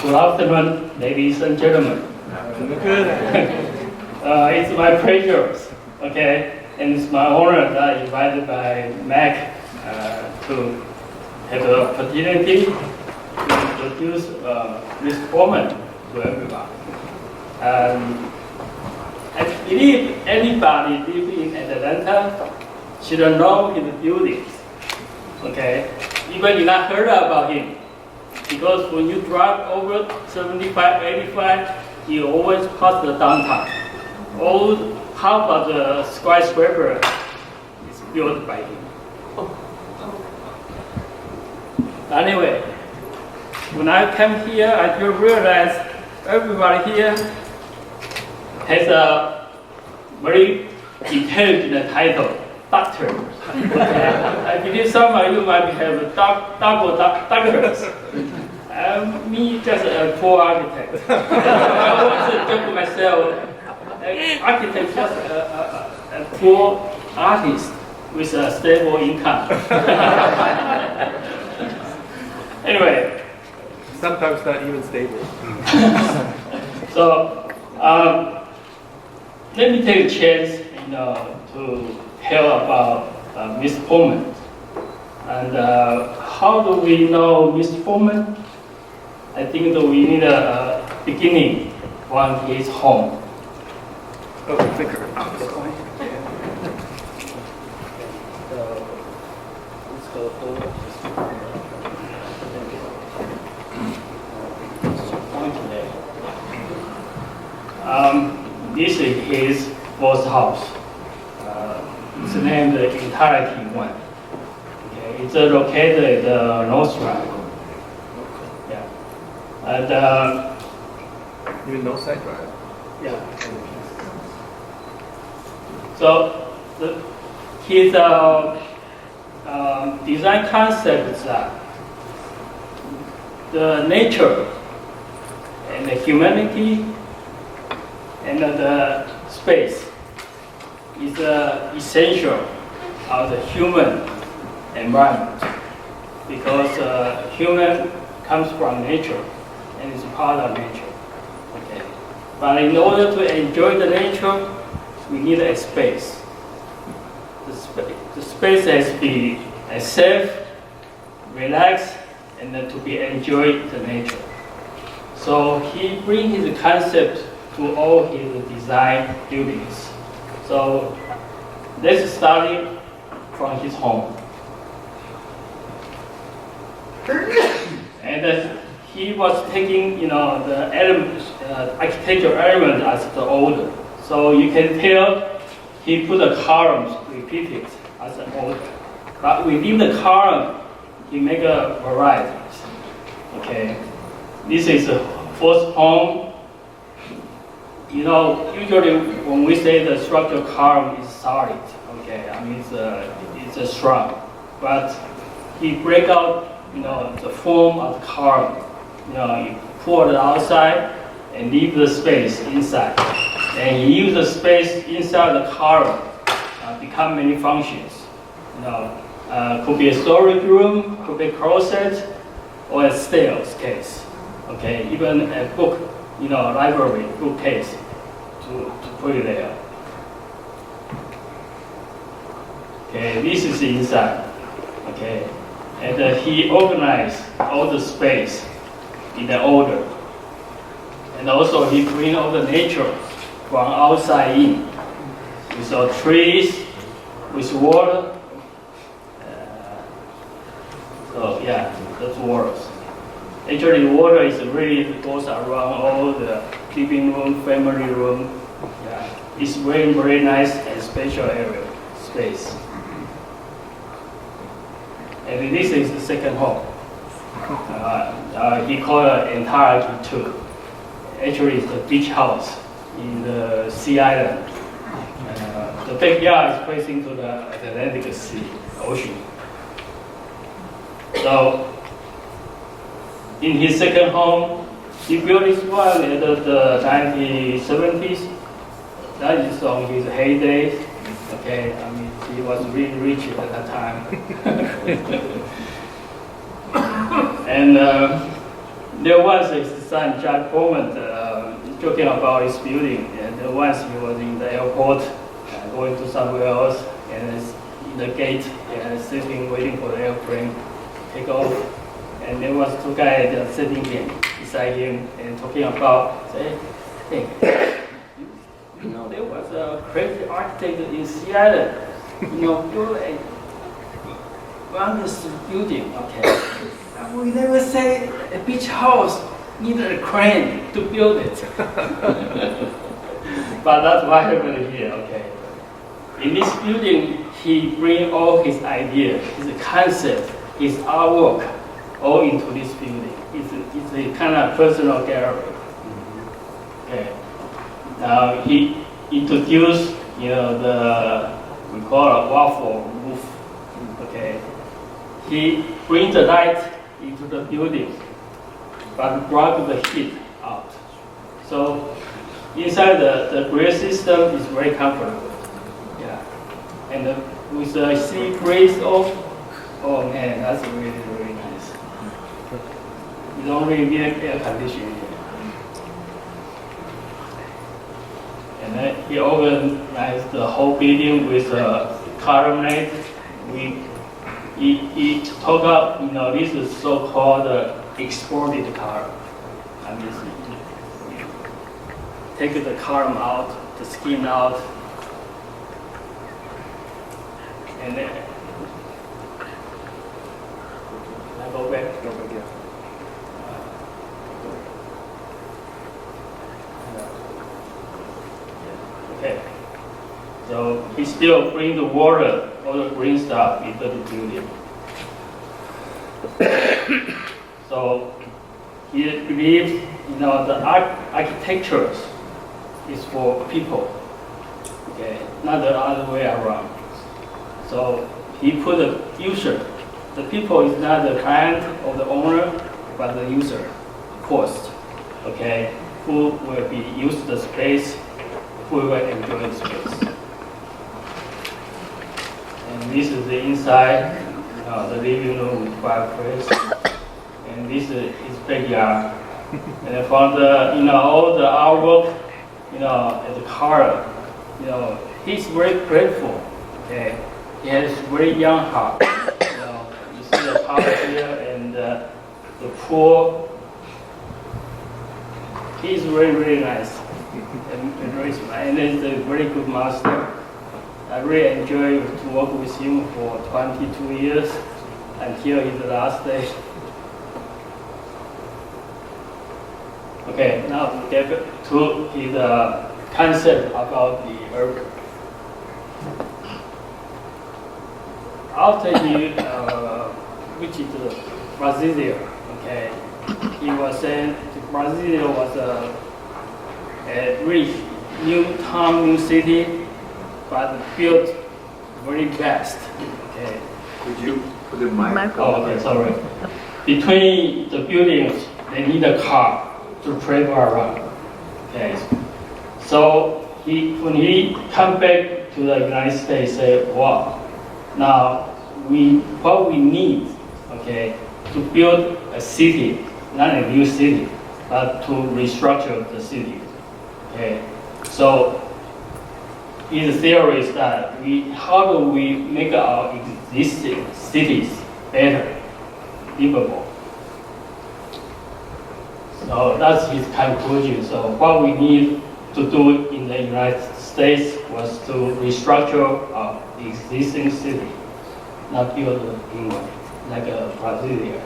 Good afternoon, ladies and gentlemen. It's my pleasure, okay, and it's my honor that I'm invited by Mac to have the opportunity to introduce Mr. Portman to everyone. I believe anybody living in Atlanta should know his buildings, okay? Even you not heard about him, because when you drive over 75, 85, you always pass the downtown. All half of the skyscraper is built by him. Anyway, when I came here, I just realized everybody here has a very intelligent title, doctor. Okay. I believe some of you might have double doctors. Me, just a poor architect. I always joke to myself, architect just a poor artist with a stable income. Anyway. Sometimes not even stable. So, let me take a chance, to tell about Mr. Portman. And how do we know Mr. Portman? I think that we need a beginning from his home. Oh, thicker. Let's go forward. This is his first house. It's named the Entirety One. Okay, it's located at the North Drive. Yeah, and You mean no side drive? yeah. So his design concept is that the nature and the humanity and the space is essential of the human environment, because human comes from nature and is part of nature. Okay, but in order to enjoy the nature, we need a space. The space has to be safe, relaxed, and to be enjoyed the nature. So he brings his concept to all his design buildings. So let's start from his home. And he was taking, the elements, architectural element as the order. So you can tell he put the columns repeated as an order. But within the column, he make a varieties. Okay, this is the first home. Usually when we say the structural column is solid, okay, I mean it's a strong, but he break out, the form of the column. You pour it outside and leave the space inside, and he use the space inside the column become many functions. Could be a storage room, could be a closet, or a stairs case. Okay, even a book, library bookcase to put it there. Okay, this is the inside. Okay, and he organized all the space in the order, and also he bring all the nature from outside in, with trees, with water. So yeah, that's water. Actually, water is really goes around all the living room, family room. Yeah, it's very, very nice and special area, space. And this is the second home. He called it Entirety 2. Actually, it's a beach house in the Sea Island. The backyard is facing to the Atlantic Sea, ocean. So, in his second home, he built this one in the 1970s. That is on his heyday. Okay, I mean, he was really rich at that time. And there was son, Jack Portman, joking about his building. And once he was in the airport, going to somewhere else, and in the gate, and sitting, waiting for the airplane to take off. And there was two guys just sitting beside him and talking about, say, hey, you know, there was a crazy architect in Seattle, built a wondrous building, okay. And we never say a beach house needed a crane to build it. But that's what happened here, okay. In this building, he brings all his ideas, his concept, his artwork, all into this building. It's a kind of personal gallery. Okay. Now he introduced, we call it waffle roof. Okay. He brings the light into the building, but brought the heat out. So inside the grill system is very comfortable. Yeah. And with the sea breeze off, oh man, that's really, really nice. You don't really need air conditioning here. And then he organized the whole building with carbonate. He talked up, this is so-called exported carbon. I mean, you take the carbon out, the skin out, and then I go back. Go back, yeah. Okay. So he still bring the water, all the green stuff into the building. So he believes, the architecture is for people. Okay, not the other way around. So he put the user. The people is not the client or the owner, but the user, host. Okay, who will be use the space, who will enjoy the space. And this is the inside, the living room with fireplace. And this is his backyard. And from the, all the artwork, and the color, he's very grateful. Okay, he has very young heart. You see the color here and the pool. He's very, very nice and very smart. And he's a very good master. I really enjoy to work with him for 22 years until his last day. Okay, now we get to his concept about the urban. After he visited Brasilia, okay, he was saying Brasilia was a rich new town, new city, but built very fast. Okay. Could you put the mic? Oh, okay, sorry. Between the buildings, they need a car to travel around. Okay. So when he come back to the United States, say, wow, now what we need, okay, to build a city, not a new city, but to restructure the city. Okay. So his theory is that how do we make our existing cities better, livable? So that's his conclusion. So what we need to do in the United States was to restructure our existing city, not build a new one, like Brasilia.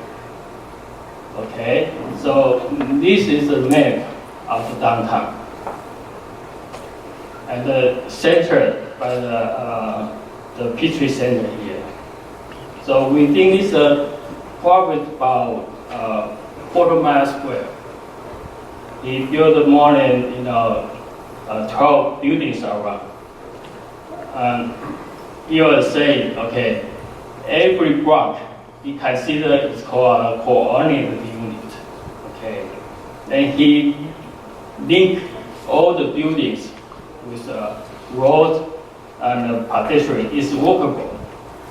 Okay, so this is the map of the downtown. And centered by the Petrie Center here. So within this probably about quarter-mile square, he built more than 12 buildings around. He was saying, okay, every block he considered is called a coordinated unit. Okay, and he linked all the buildings with a road and a pedestrian is walkable.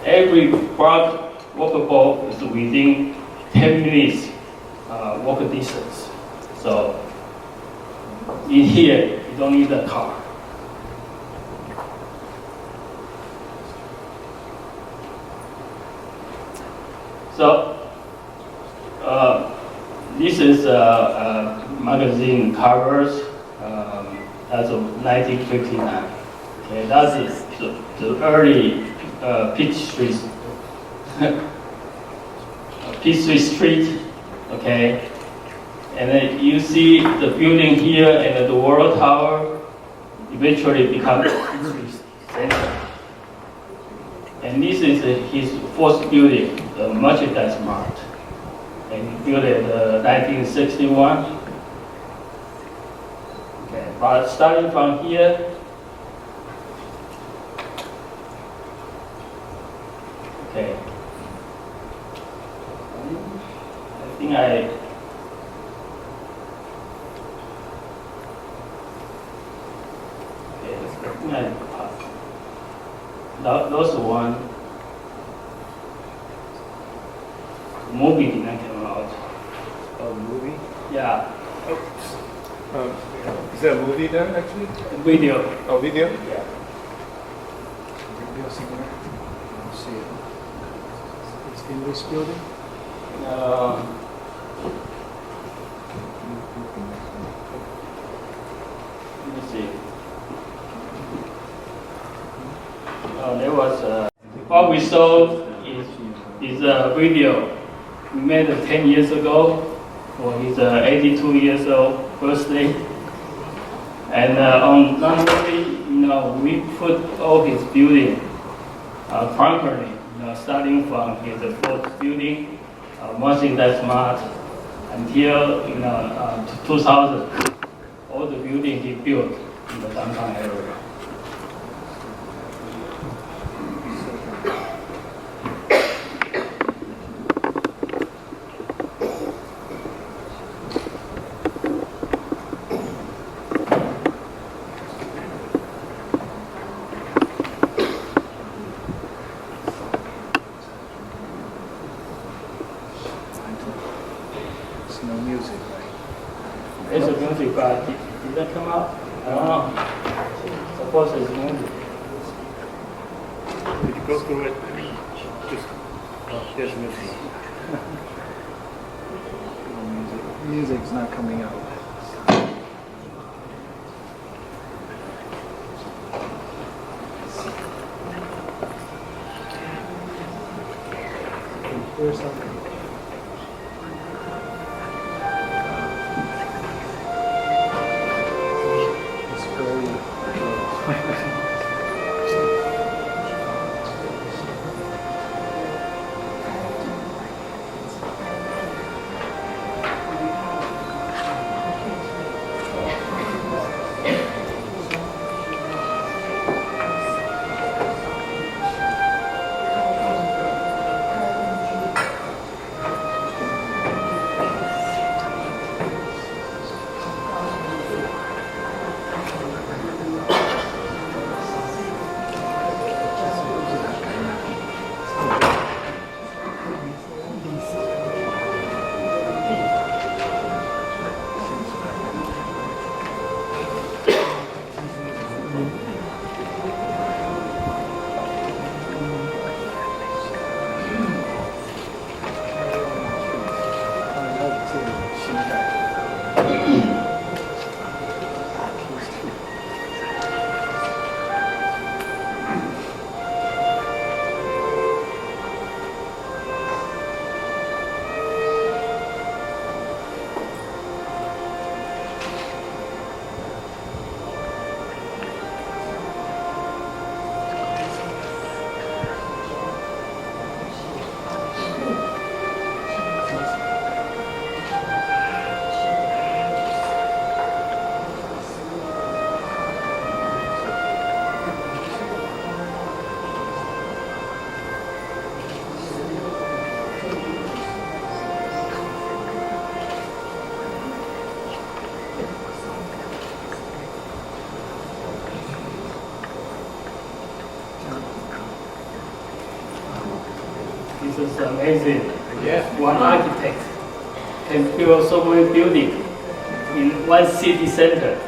Every block walkable is within 10 minutes walk distance. So So in here, you don't need a car. So this is magazine covers as of 1959. Okay, that is the early Peachtree Street. Okay, and then you see the building here and the World Tower eventually become Peachtree Center. And this is his first building, the Merchandise Mart. And he built it in 1961. Okay, but starting from here, okay, I think I those one movie didn't come out. A movie? Yeah, Is there a movie there actually? video. Oh, video? Yeah. Video somewhere? I don't see it. It's in this building? Let me see. There was what we saw is a video we made 10 years ago for his 82 years old birthday. And on not only we put all his building chronically, starting from his fourth building, Merchandise Mart, until 2000, all the buildings he built in the downtown area. There's no music, right? It's a music, but did that come out? I don't know. Suppose it's music. Did you go through it? Just, there's music. No music. Music's not coming out. Here's something. It's very This is amazing. Yeah. One architect can build so many buildings in one city center.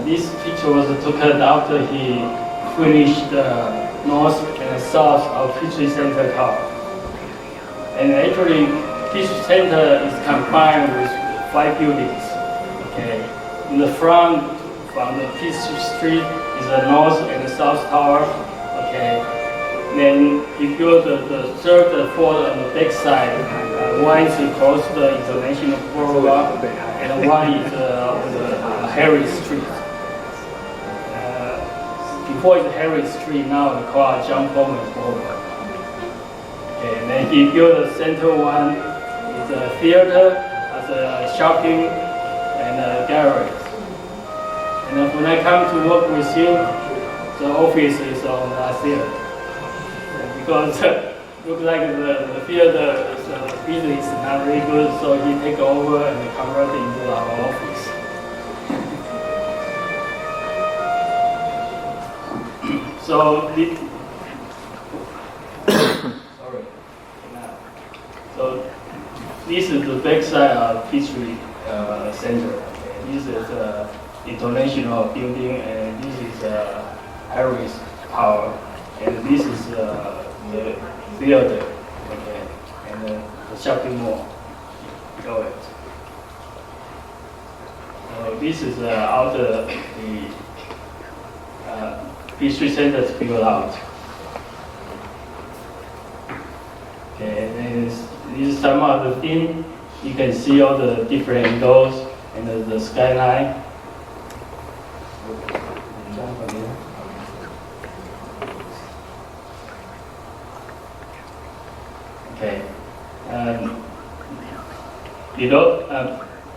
This picture was taken after he finished the north and south of Peachtree Center Tower. And actually, Peachtree Center is combined with 5 buildings. Okay, in the front, from the Peachtree Street, is the north and the south tower. Okay, then he built the third and fourth on the back side. One is across the International Boulevard, and one is on the Harry Street. Before it's Harry Street, now it's called John Portman Boulevard. Okay, and then he built the center one, it's a theater, as a shopping, and a gallery. And then when I come to work with him, the office is on the theater. Because looks like the theater business is not very good, so he take over and convert it into our office. So this is the backside of Peachtree Center. Okay. This is the international building, and this is Harris Tower, and this is the theater, okay, and the shopping mall. Go ahead. So this is after the Peachtree Center is built out. Okay, and this is some of the thing. You can see all the different angles and the skyline. Okay,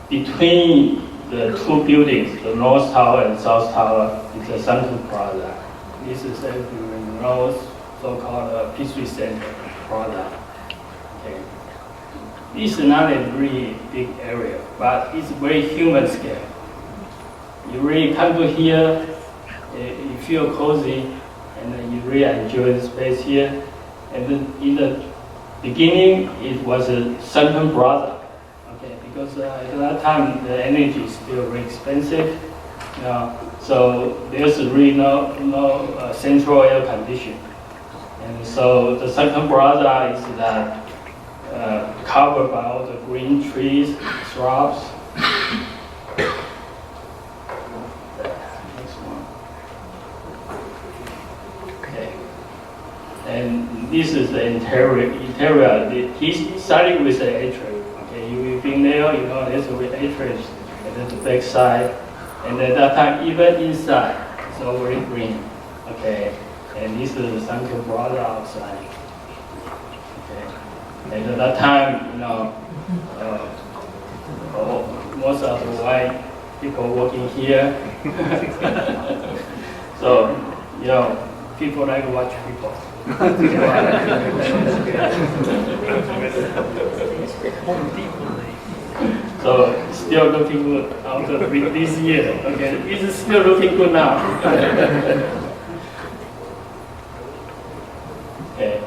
between the two buildings, the North Tower and South Tower, is the Sunken Plaza. This is a north, so-called Peachtree Center Plaza. Okay. This is not a really big area, but it's very human scale. You really come to here, you feel cozy, and you really enjoy the space here. And then in the beginning, it was a Sunken Plaza, okay, because at that time the energy is still very expensive. So there's really no central air conditioning. And so the Sunken Plaza is that covered by all the green trees, shrubs. Next one. Okay. And this is the interior. He started with the atrium. Okay, you've been there, you know there's a atrium, and then the back side. And at that time, even inside, it's all very green. Okay, and this is the Sunken Plaza outside. Okay, and at that time, most of the white people working here. So, people like to watch people. So still looking good after this year. Okay, it's still looking good now. Okay,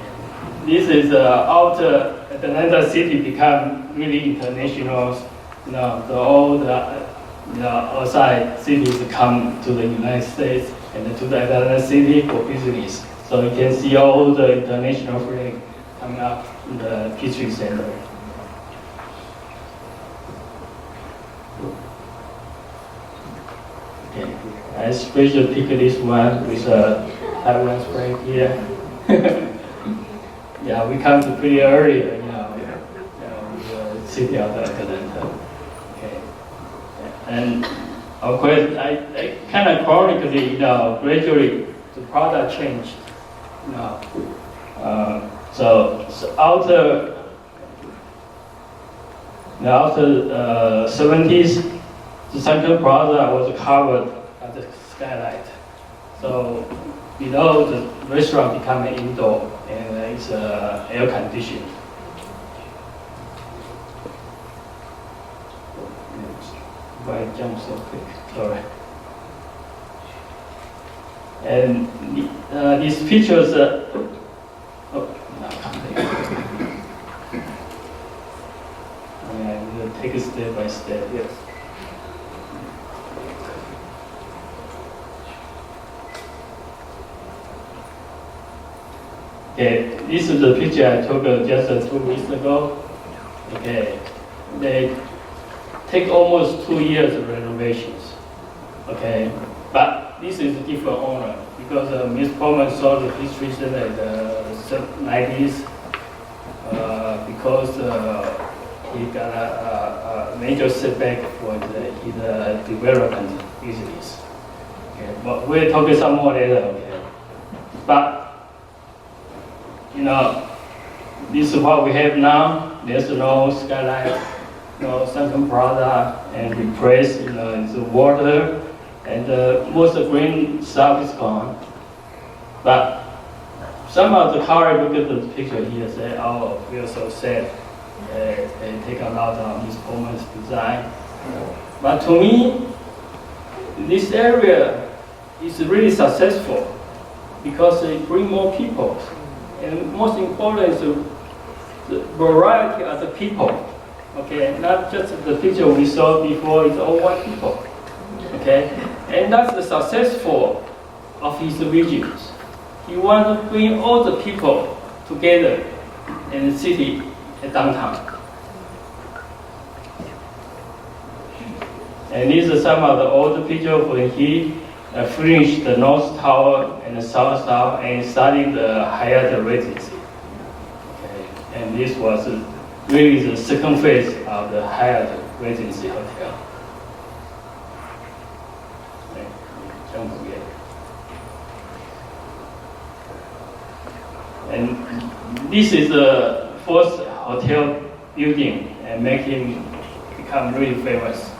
this is after Atlanta city become really international. All the outside cities come to the United States and to the Atlanta city for business. So you can see all the international flag coming up in the Peachtree Center. Okay, I especially pick this one with a Taiwan flag here. Yeah, we come to pretty early, the city of Atlanta. Okay, and of course, I kind of chronically, gradually the product changed. So after the 70s, the Sunken Plaza was covered at the skylight. So below the restaurant became an indoor and it's air conditioned. If I jump so quick, sorry. And these pictures, I'm going to take it step by step. Yes. Okay, this is the picture I took just 2 weeks ago. Okay, they take almost 2 years of renovations. Okay, but this is a different owner because Ms. Portman sold the history center in the 90s because he got a major setback for his development business. Okay, but we'll talk some more later. Okay, but you know, this is what we have now. There's no skylight, no sunken plaza, and replaced, it's water, and most of the green stuff is gone. But some of the car look at the picture here, say, "Oh, we are so sad." They take a lot of Ms. Portman's design. But to me, this area is really successful because it brings more people. And most important is the variety of the people. Okay, not just the picture we saw before, it's all white people. Okay, and that's the successful of his visions. He wants to bring all the people together in the city, at downtown. And these are some of the old pictures when he finished the North Tower and the South Tower and started the Hyatt Regency. Okay. And this was really the second phase of the Hyatt Regency Hotel. Okay. Jump again. And this is the first hotel building and make him become really famous.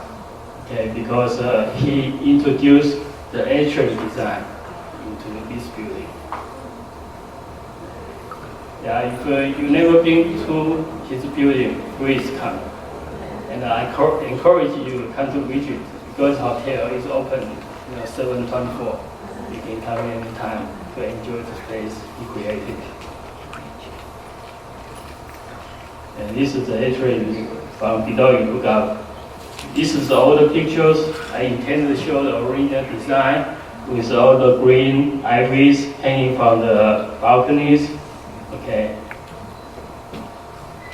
Okay, because he introduced the atrium design into this building. Yeah, if you never been to his building, please come. And I encourage you to come to visit because the hotel is open, 7/24. You can come anytime to enjoy the space he created. And this is the atrium from below you look up. This is all the pictures. I intend to show the original design with all the green ivies hanging from the balconies. Okay.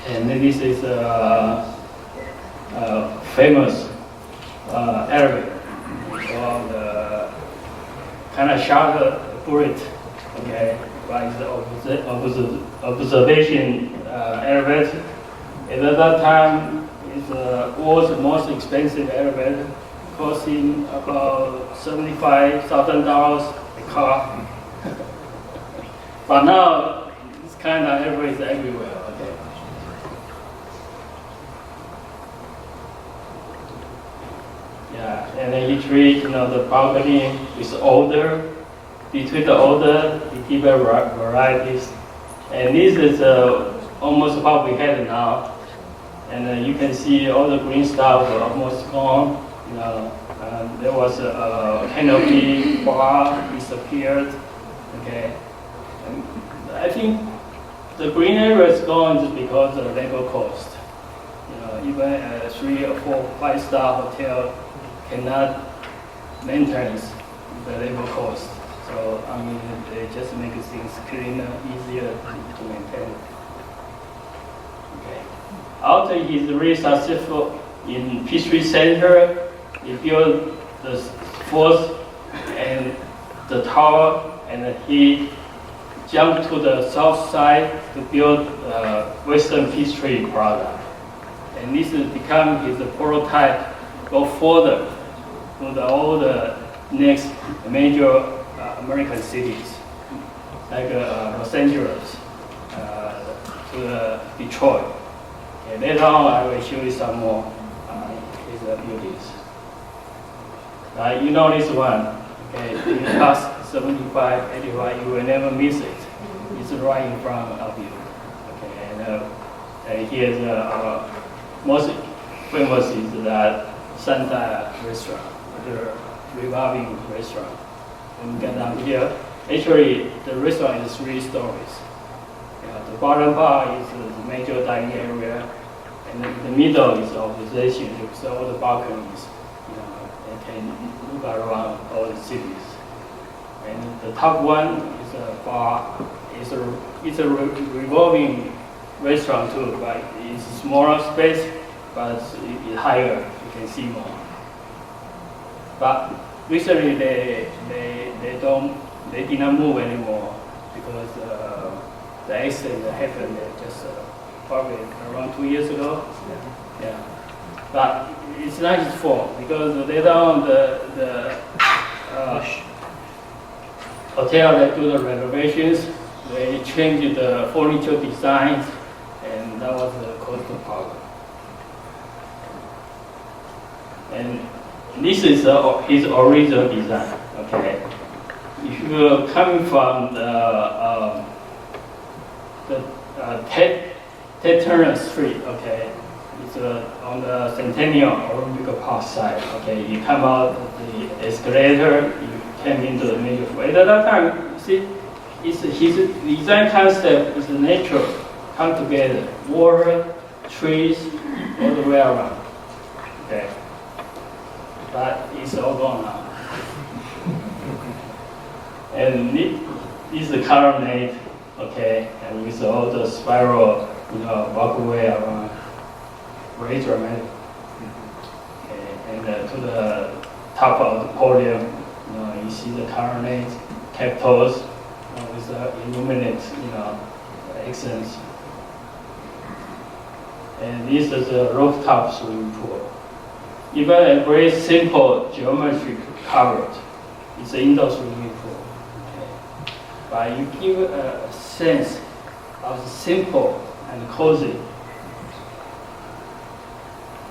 And then this is a famous elevator called the kind of sharp bullet. Okay, but it's the observation elevator. At that time, it's the world's most expensive elevator, costing about $75,000 a car. But now, this kind of elevator is everywhere. Okay. Yeah, and then each week, the balcony is older. Between the older, the different varieties. And this is almost what we have now. And you can see all the green stuff are almost gone. There was a canopy bar disappeared. Okay, and I think the green area is gone just because of the labor cost. Even a 3 or 4, 5-star hotel cannot maintain the labor cost. So they just make things cleaner, easier to maintain. Okay. After he's really successful in Peachtree Center, he built the fourth and the tower, and he jumped to the south side to build Western Peachtree product. And this has become his prototype. Go further to all the next major American cities, like Los Angeles, to Detroit. Okay, later on, I will show you some more his buildings. You know this one. Okay, in past 75, 85, you will never miss it. It's right in front of you. Okay, and here's most famous is that Santa restaurant, the revolving restaurant. when you get down here. Actually, the restaurant is 3 stories. The bottom part is the major dining area, and then the middle is observation. So all the balconies, they can look around all the cities. And the top one is a bar. It's a revolving restaurant too, but it's a smaller space, but it's higher. You can see more. But recently they did not move anymore because the accident that happened just probably around 2 years ago. Yeah. But it's not his fault because later on the hotel that do the renovations, they changed the furniture designs, and that was the cost problem. And this is his original design. Okay, if you're coming from the Ted Turner Street, okay, it's on the Centennial Olympic Park side. Okay, you come out the escalator, you came into the major floor. At that time, you see, his design concept is nature come together, water, trees, all the way around. Okay, but it's all gone now. And this is the colonnade, okay, and with all the spiral, walkway around, very dramatic. Okay, and to the top of the podium, you see the colonnade, capitals, with illuminate, accents. And this is a rooftop swimming pool. Even a very simple geometry covered. It's an indoor swimming pool. Okay. But you give a sense of simple and cozy.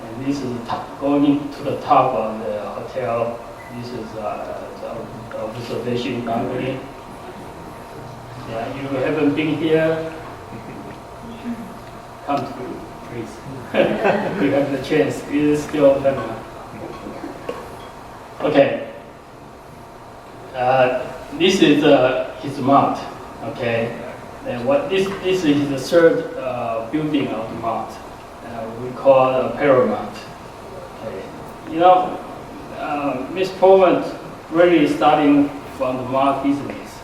And this is going to the top of the hotel. This is the observation balcony. Yeah, you haven't been here, come to, please. You have the chance. It is still open. Okay. This is his mart. Okay. And what this is the third building of the mart. We call it Paramount. Okay. Miss Portman really starting from the mart business.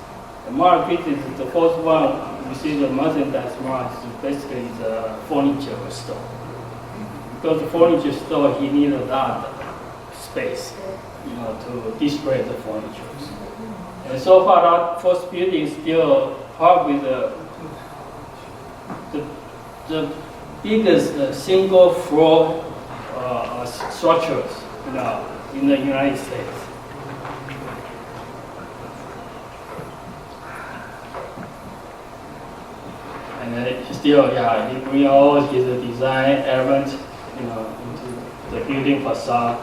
The mart business is the first one. You see the merchandise mart is basically the furniture store. Because the furniture store, he needed a lot of space, to display the furniture. And so far, that first building is still probably the biggest single floor structures, in the United States. And still, he bring all his design elements, into the building facade.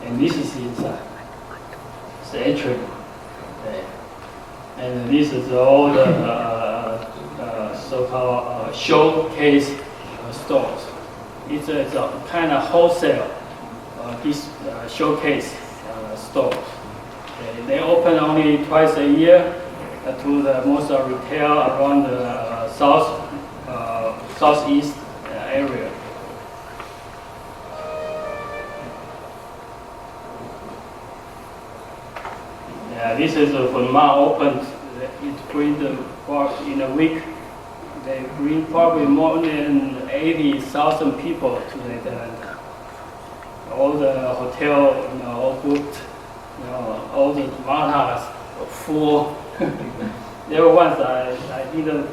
And this is inside. It's the atrium. Okay. And this is all the so-called showcase stores. It's a kind of wholesale showcase stores. Okay. They open only twice a year to the most retail around the southeast area. Yeah, this is when mart opened. It bring in a week. They bring probably more than 80,000 people to the Atlanta. All the hotel, all booked. All the martas are full. There were once I didn't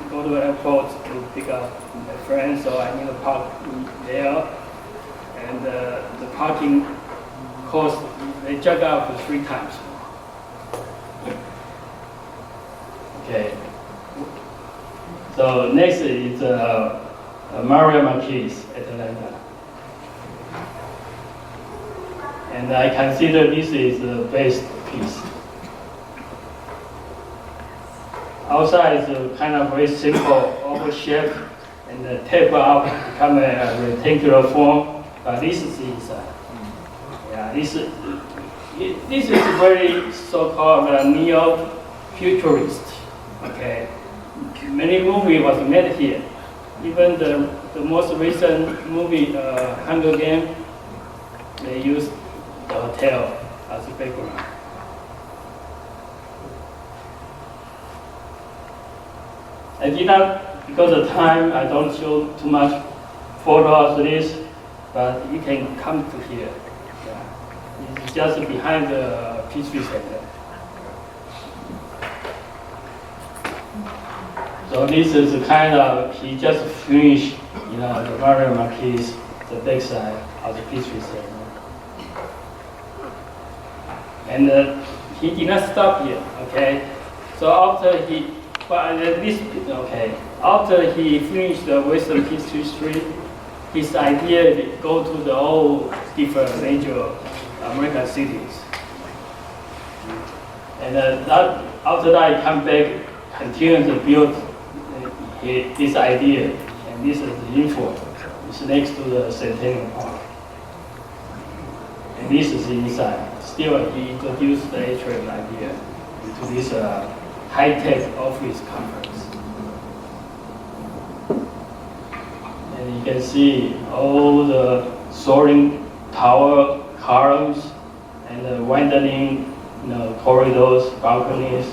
go to the airport to pick up my friend, so I need to park there. And the parking cost, they jack up 3 times more. Okay. So next is Maria Marquez, Atlanta. And I consider this is the best piece. Outside is kind of very simple, oval shape, and taper up, become a rectangular form. But this is inside. Yeah, this This is very so-called neo-futurist. Okay, many movies was made here. Even the most recent movie, Hunger Games, they used the hotel as a background. I did not, because of time, I don't show too much photos of this, but you can come to here. Yeah. It's just behind the Peachtree Center. So this is kind of, he just finished, the Mario Marquis, the backside of the Peachtree Center. And he did not stop here, okay? So after he finished the Western History Street, his idea to go to the all different major American cities. And after that, he come back, continue to build this idea, and this is the info. It's next to the Centennial Park. And this is inside. Still, he introduced the atrium idea into this high-tech office complex. And you can see all the soaring tower columns and the widening corridors, balconies.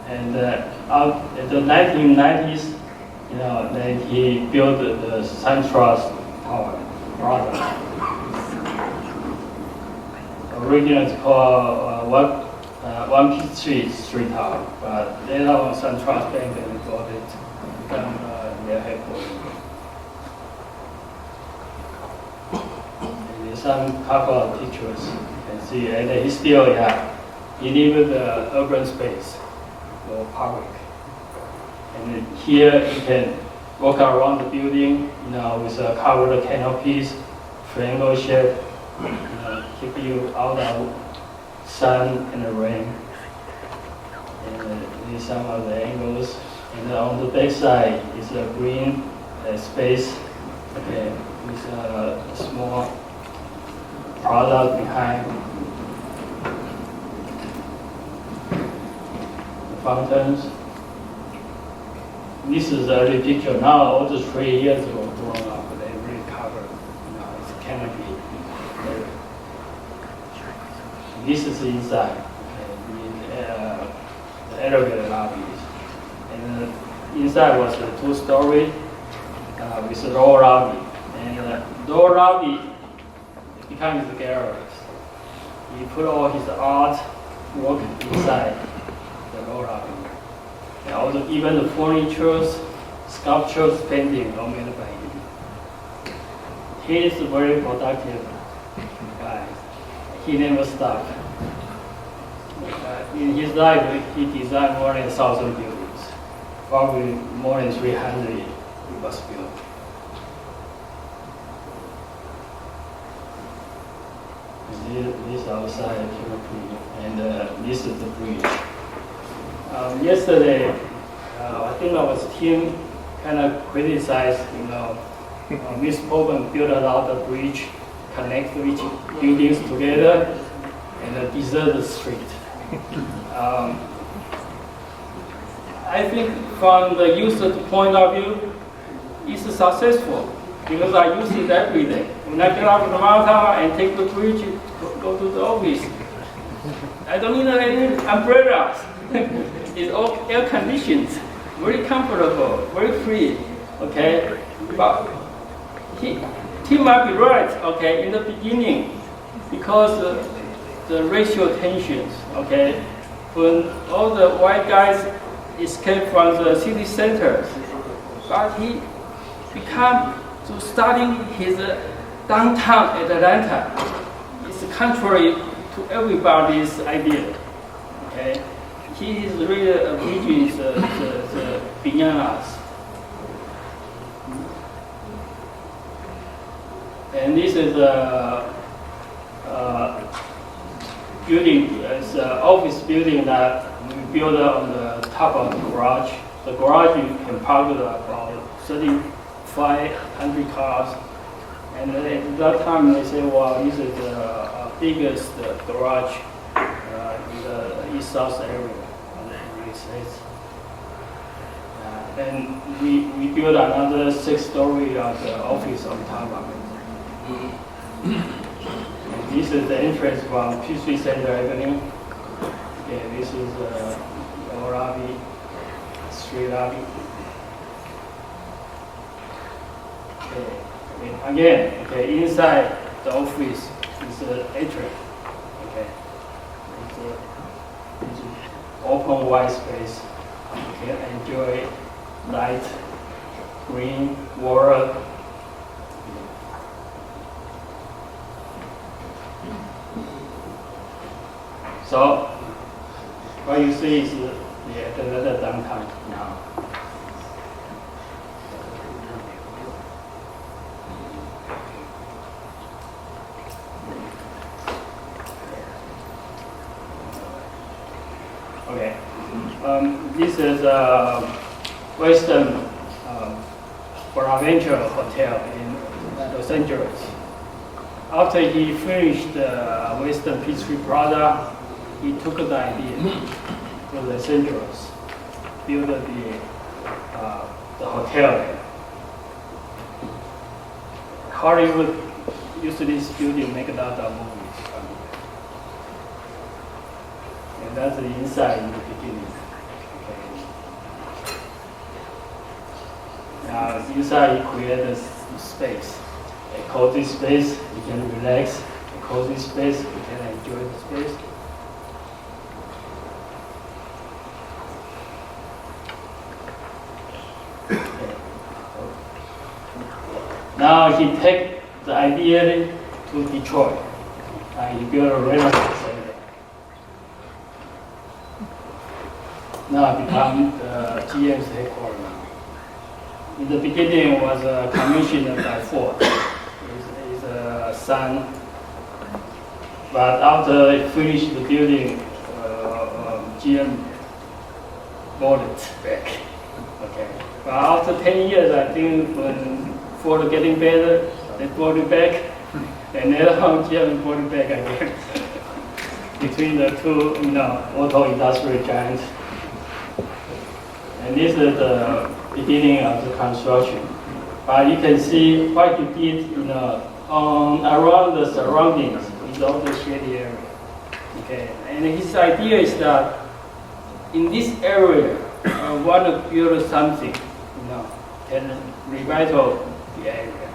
And in the 1990s, then he built the SunTrust Tower, product. Originally it's called One Peachtree Street Tower, but later on SunTrust Bank and bought it from their headquarters. And there's some couple of pictures you can see, and he still, he lived the urban space or public. And here you can walk around the building, with covered canopies, triangle shape, keep you out of sun and the rain. And these some of the angles. And on the back side is a green space, okay, with a small product behind. The fountains. This is the early picture. Now all the 3 years ago grown up, they really covered, it's canopy. This is inside, okay, the elevator lobbies. And inside was a 2-story with a lower lobby. And the lower lobby becomes the galleries. He put all his art work inside the lower lobby. And also even the furnitures, sculptures, painting all made by him. He is a very productive guy. He never stopped. In his life, he designed more than 1,000 buildings. Probably more than 300 he was built. And this outside canopy, and this is the bridge. Yesterday, I think our team kind of criticized, Miss Portman built a lot of bridge, connect each buildings together, and desert the street. I think from the user's point of view, it's successful because I use it every day. When I get out of the mountain and take the bridge, go to the office. I don't need any umbrellas. It's all air conditioned, very comfortable, very free. Okay, but he might be right. Okay, in the beginning, because the racial tensions. Okay, when all the white guys escape from the city centers, but he become to starting his downtown Atlanta. It's contrary to everybody's idea. Okay, he is really a vision the beyond us. And this is a building, it's an office building that we built on the top of the garage. The garage you can park about 35 500 cars. And at that time, they say, wow, this is the biggest garage in the East-South area of the United States. And we built another 6-story office on top of it. And this is the entrance from Peachtree Center Avenue. Okay, this is the lobby, street lobby. Okay. Again, okay, inside the office is an atrium. Okay, it's an open wide space. You can enjoy light, green, water. So what you see is the downtown now. Okay, this is Western Bonaventure Hotel in Los Angeles. After he finished the Western Peachtree Plaza, he took the idea to Los Angeles, built the hotel there. Hollywood used this building make a lot of movies. And that's the inside in the beginning. Okay. Inside you create a space, a cozy space, you can relax, a cozy space, you can enjoy the space. Okay. Now he take the idea to Detroit. He built a Renaissance center. Now become the GM's headquarters now. In the beginning, it was commissioned by Ford, his son. But after they finished the building, GM bought it back. Okay. But after 10 years, I think when Ford getting better, they bought it back, and now GM bought it back again. Between the two, auto industrial giants. And this is the beginning of the construction. But you can see what he did, around the surroundings is all the shady area. Okay, and his idea is that in this area, I want to build something, and revital the area.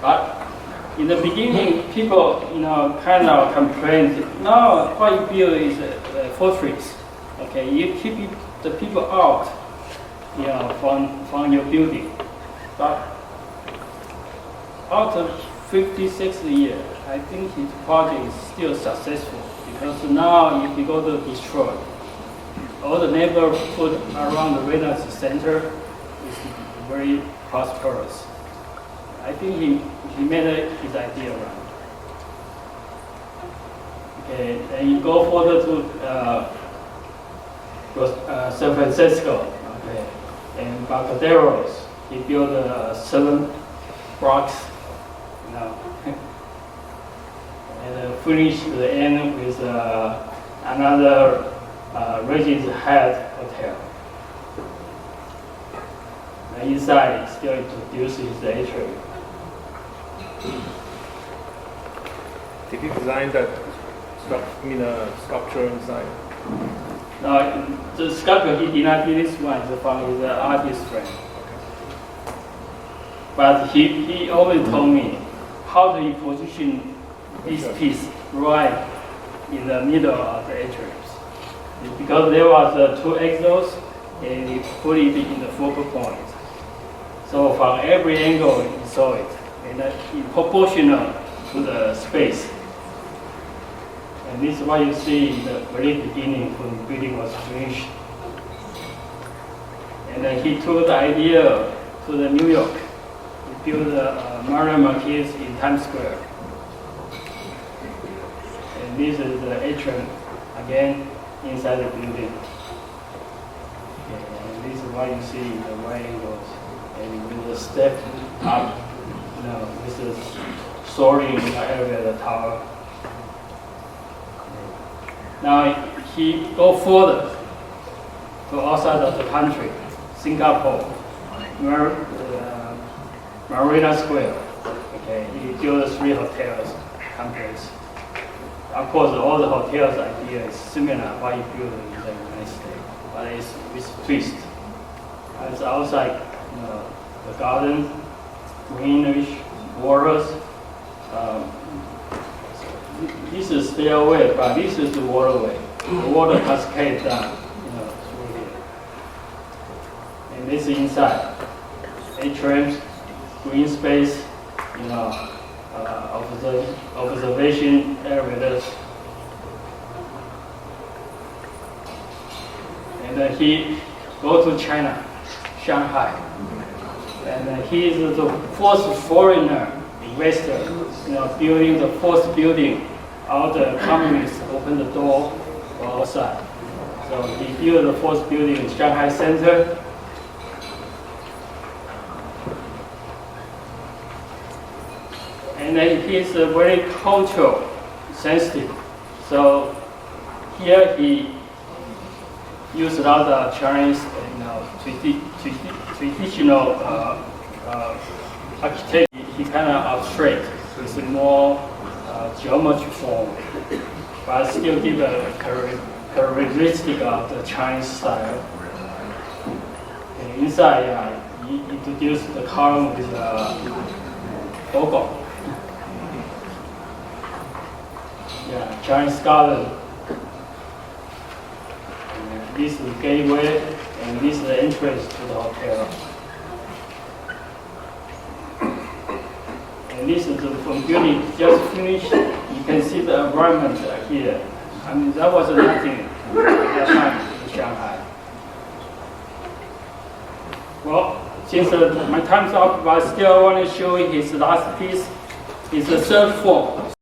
But in the beginning, people, kind of complained, no, what you build is a fortress. Okay, you keep the people out, from your building. But after 56 years, I think his project is still successful because now if you go to Detroit, all the neighborhood around the Renaissance Center is very prosperous. I think he made his idea right. Okay, and you go further to San Francisco. Okay, and Barcaderos, he built 7 blocks, and finished the end with another Reggie's Head Hotel. The inside still introduces the atrium. Did you design that sculpture inside? The sculpture he did not do this one, it's from his artist friend. But he always told me how do you position this piece right in the middle of the atrium. Because there was 2 exhausts and he put it in the focal point. So from every angle you saw it, and it's proportional to the space. And this is what you see in the very beginning when the building was finished. And then he took the idea to the New York. He built the Mario Marquez in Times Square. And this is the atrium, again, inside the building. Okay, and this is what you see in the wide angles. and with the step up, with the soaring elevator tower. Now he go further to outside of the country, Singapore, Marina Square. Okay, he built 3 hotels complex. Of course, all the hotels idea is similar what he built in the United States, but it's with twist. It's outside, the garden, greenish waters. This is stairway, but this is the waterway. The water cascades down, through here. And this is inside. Atriums, green space, observation areas. And he go to China, Shanghai. And he is the first foreigner investor, building the first building. All the companies open the door for outside. So he built the first building in Shanghai Center. And then he's very cultural sensitive. So here he used a lot of Chinese, traditional architecture. He kind of abstract. It's more geometry form, but still give a characteristic of the Chinese style. And inside, he introduced the column with logo. Yeah, Chinese garden. And this is the gateway, and this is the entrance to the hotel. And this is the building just finished. You can see the environment here. I mean, that was nothing at that time in Shanghai. Well, since my time's up, but I still want to show his last piece. It's the third floor.